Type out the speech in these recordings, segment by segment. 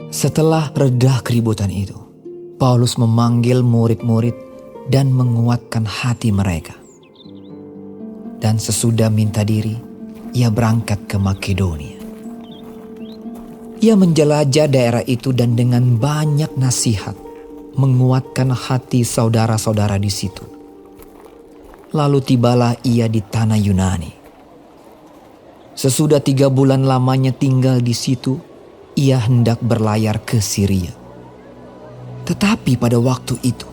Setelah reda keributan itu, Paulus memanggil murid-murid dan menguatkan hati mereka. Dan sesudah minta diri, ia berangkat ke Makedonia. Ia menjelajah daerah itu dan dengan banyak nasihat menguatkan hati saudara-saudara di situ. Lalu tibalah ia di tanah Yunani. Sesudah 3 bulan lamanya tinggal di situ, ia hendak berlayar ke Syria. Tetapi pada waktu itu,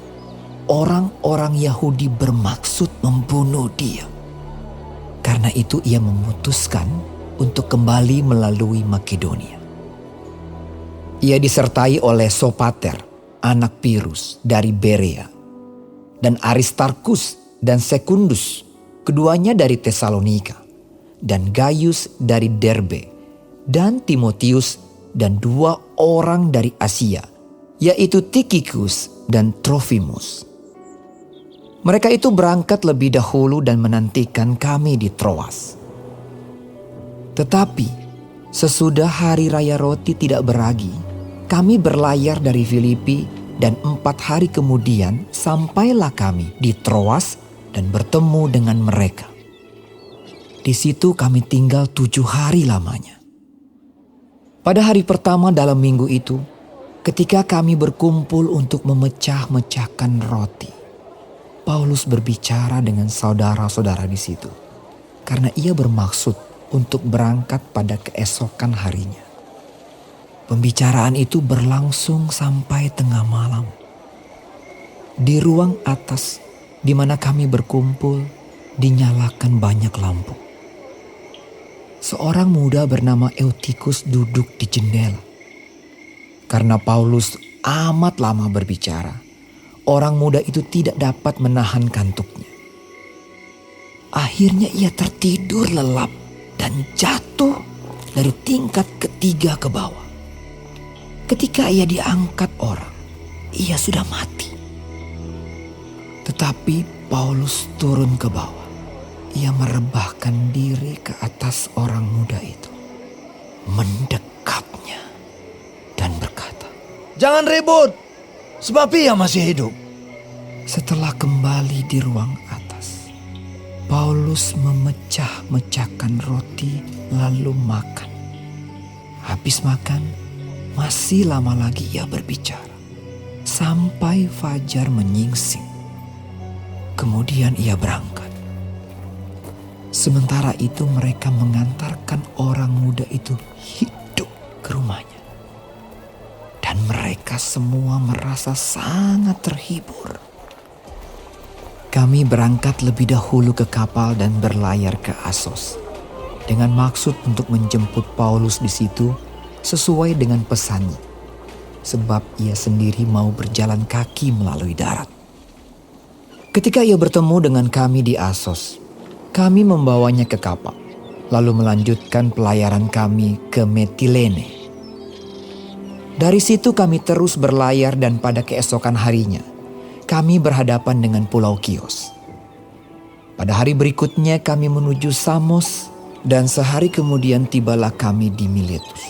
orang-orang Yahudi bermaksud membunuh dia. Karena itu ia memutuskan untuk kembali melalui Makedonia. Ia disertai oleh Sopater, anak Pirus dari Berea, dan Aristarkus dan Sekundus, keduanya dari Tesalonika, dan Gaius dari Derbe, dan Timotius dan 2 orang dari Asia, yaitu Tikhikus dan Trofimus. Mereka itu berangkat lebih dahulu dan menantikan kami di Troas. Tetapi sesudah hari raya roti tidak beragi, kami berlayar dari Filipi dan 4 hari kemudian sampailah kami di Troas dan bertemu dengan mereka. Di situ kami tinggal 7 hari lamanya. Pada hari pertama dalam minggu itu, ketika kami berkumpul untuk memecah-mecahkan roti, Paulus berbicara dengan saudara-saudara di situ, karena ia bermaksud untuk berangkat pada keesokan harinya. Pembicaraan itu berlangsung sampai tengah malam. Di ruang atas di mana kami berkumpul, dinyalakan banyak lampu. Seorang muda bernama Eutikus duduk di jendela. Karena Paulus amat lama berbicara, orang muda itu tidak dapat menahan kantuknya. Akhirnya ia tertidur lelap dan jatuh dari tingkat ketiga ke bawah. Ketika ia diangkat orang, ia sudah mati. Tetapi Paulus turun ke bawah. Ia merebahkan diri ke atas orang muda itu, mendekapnya dan berkata, "Jangan ribut, sebab ia masih hidup." Setelah kembali di ruang atas, Paulus memecah-mecahkan roti lalu makan. Habis makan, masih lama lagi ia berbicara, sampai fajar menyingsing. Kemudian ia berangkat. Sementara itu mereka mengantarkan orang muda itu hidup ke rumahnya. Dan mereka semua merasa sangat terhibur. Kami berangkat lebih dahulu ke kapal dan berlayar ke Asos, dengan maksud untuk menjemput Paulus di situ sesuai dengan pesannya, sebab ia sendiri mau berjalan kaki melalui darat. Ketika ia bertemu dengan kami di Asos, kami membawanya ke kapal, lalu melanjutkan pelayaran kami ke Metilene. Dari situ kami terus berlayar dan pada keesokan harinya, kami berhadapan dengan Pulau Kios. Pada hari berikutnya kami menuju Samos dan sehari kemudian tibalah kami di Miletus.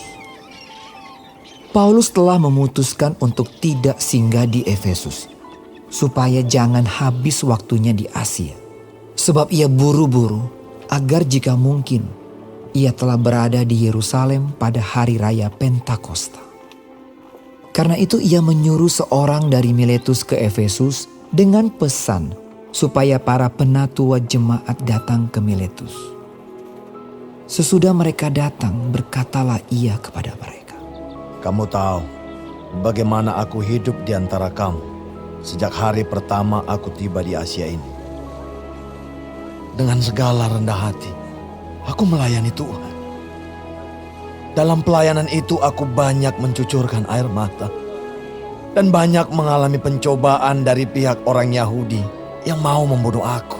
Paulus telah memutuskan untuk tidak singgah di Efesus, supaya jangan habis waktunya di Asia. Sebab ia buru-buru agar jika mungkin ia telah berada di Yerusalem pada hari raya Pentakosta. Karena itu ia menyuruh seorang dari Miletus ke Efesus dengan pesan supaya para penatua jemaat datang ke Miletus. Sesudah mereka datang, berkatalah ia kepada mereka, "Kamu tahu bagaimana aku hidup di antara kamu sejak hari pertama aku tiba di Asia ini. Dengan segala rendah hati, aku melayani Tuhan. Dalam pelayanan itu aku banyak mencucurkan air mata dan banyak mengalami pencobaan dari pihak orang Yahudi yang mau membunuh aku.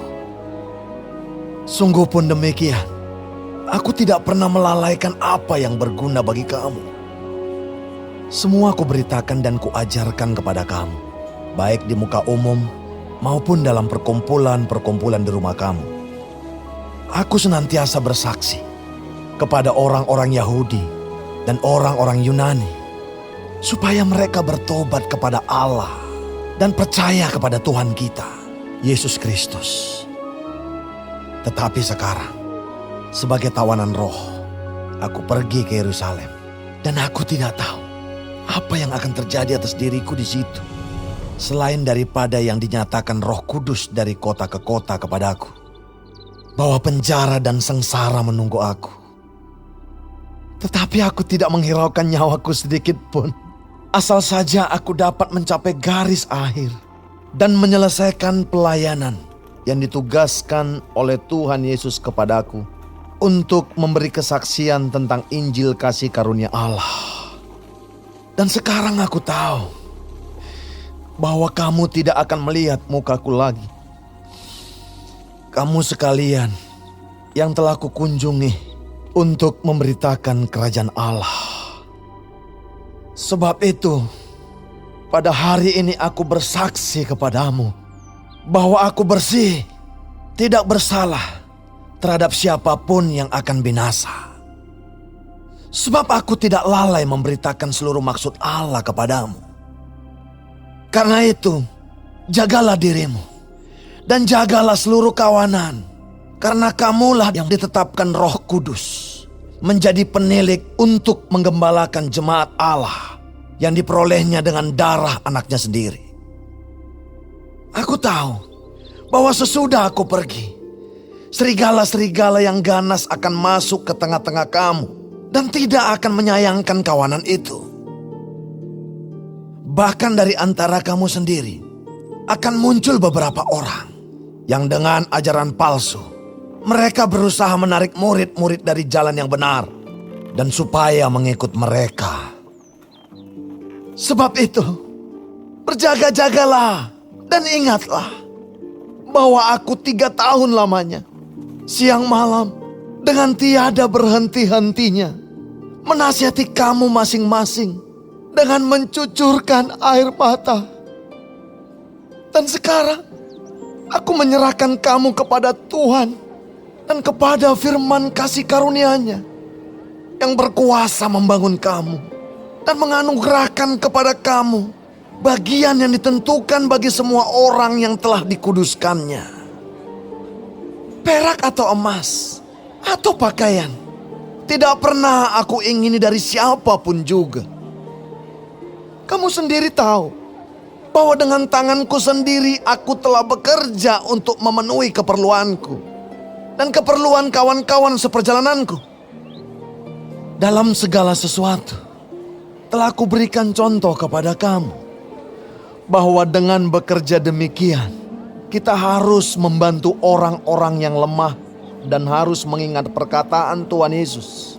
Sungguh pun demikian, aku tidak pernah melalaikan apa yang berguna bagi kamu. Semua aku beritakan dan kuajarkan kepada kamu, baik di muka umum maupun dalam perkumpulan-perkumpulan di rumah kamu. Aku senantiasa bersaksi kepada orang-orang Yahudi dan orang-orang Yunani supaya mereka bertobat kepada Allah dan percaya kepada Tuhan kita, Yesus Kristus. Tetapi sekarang, sebagai tawanan roh, aku pergi ke Yerusalem dan aku tidak tahu apa yang akan terjadi atas diriku di situ, selain daripada yang dinyatakan Roh Kudus dari kota ke kota kepadaku, bahwa penjara dan sengsara menunggu aku. Tetapi aku tidak menghiraukan nyawaku sedikit pun, asal saja aku dapat mencapai garis akhir dan menyelesaikan pelayanan yang ditugaskan oleh Tuhan Yesus kepadaku untuk memberi kesaksian tentang Injil kasih karunia Allah. Dan sekarang aku tahu bahwa kamu tidak akan melihat mukaku lagi. Kamu sekalian yang telah kukunjungi untuk memberitakan kerajaan Allah. Sebab itu, pada hari ini aku bersaksi kepadamu bahwa aku bersih, tidak bersalah terhadap siapapun yang akan binasa. Sebab aku tidak lalai memberitakan seluruh maksud Allah kepadamu. Karena itu, jagalah dirimu dan jagalah seluruh kawanan, karena kamulah yang ditetapkan Roh Kudus menjadi penilik untuk menggembalakan jemaat Allah yang diperolehnya dengan darah anaknya sendiri. Aku tahu bahwa sesudah aku pergi, serigala-serigala yang ganas akan masuk ke tengah-tengah kamu dan tidak akan menyayangkan kawanan itu. Bahkan dari antara kamu sendiri akan muncul beberapa orang yang dengan ajaran palsu, mereka berusaha menarik murid-murid dari jalan yang benar dan supaya mengikut mereka. Sebab itu, berjaga-jagalah dan ingatlah bahwa aku 3 tahun lamanya, siang malam, dengan tiada berhenti-hentinya, menasihati kamu masing-masing dengan mencucurkan air mata. Dan sekarang, aku menyerahkan kamu kepada Tuhan dan kepada firman kasih karunia-Nya yang berkuasa membangun kamu dan menganugerahkan kepada kamu bagian yang ditentukan bagi semua orang yang telah dikuduskannya. Perak atau emas atau pakaian tidak pernah aku ingini dari siapapun juga. Kamu sendiri tahu bahwa dengan tanganku sendiri aku telah bekerja untuk memenuhi keperluanku dan keperluan kawan-kawan seperjalananku. Dalam segala sesuatu telah kuberikan contoh kepada kamu bahwa dengan bekerja demikian, kita harus membantu orang-orang yang lemah dan harus mengingat perkataan Tuhan Yesus.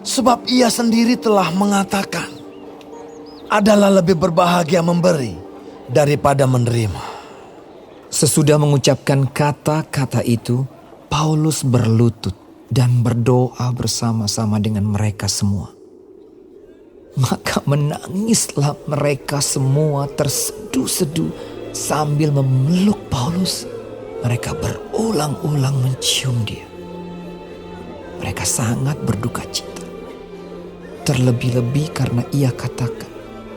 Sebab Ia sendiri telah mengatakan, adalah lebih berbahagia memberi daripada menerima. Sesudah mengucapkan kata-kata itu, Paulus berlutut dan berdoa bersama-sama dengan mereka semua. Maka menangislah mereka semua terseduh-seduh sambil memeluk Paulus. Mereka berulang-ulang mencium dia. Mereka sangat berduka cita. Terlebih-lebih karena ia katakan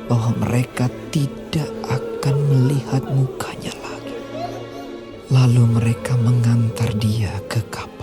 bahwa mereka tidak akan melihat mukanya lagi. Lalu mereka mengantar dia ke kapal.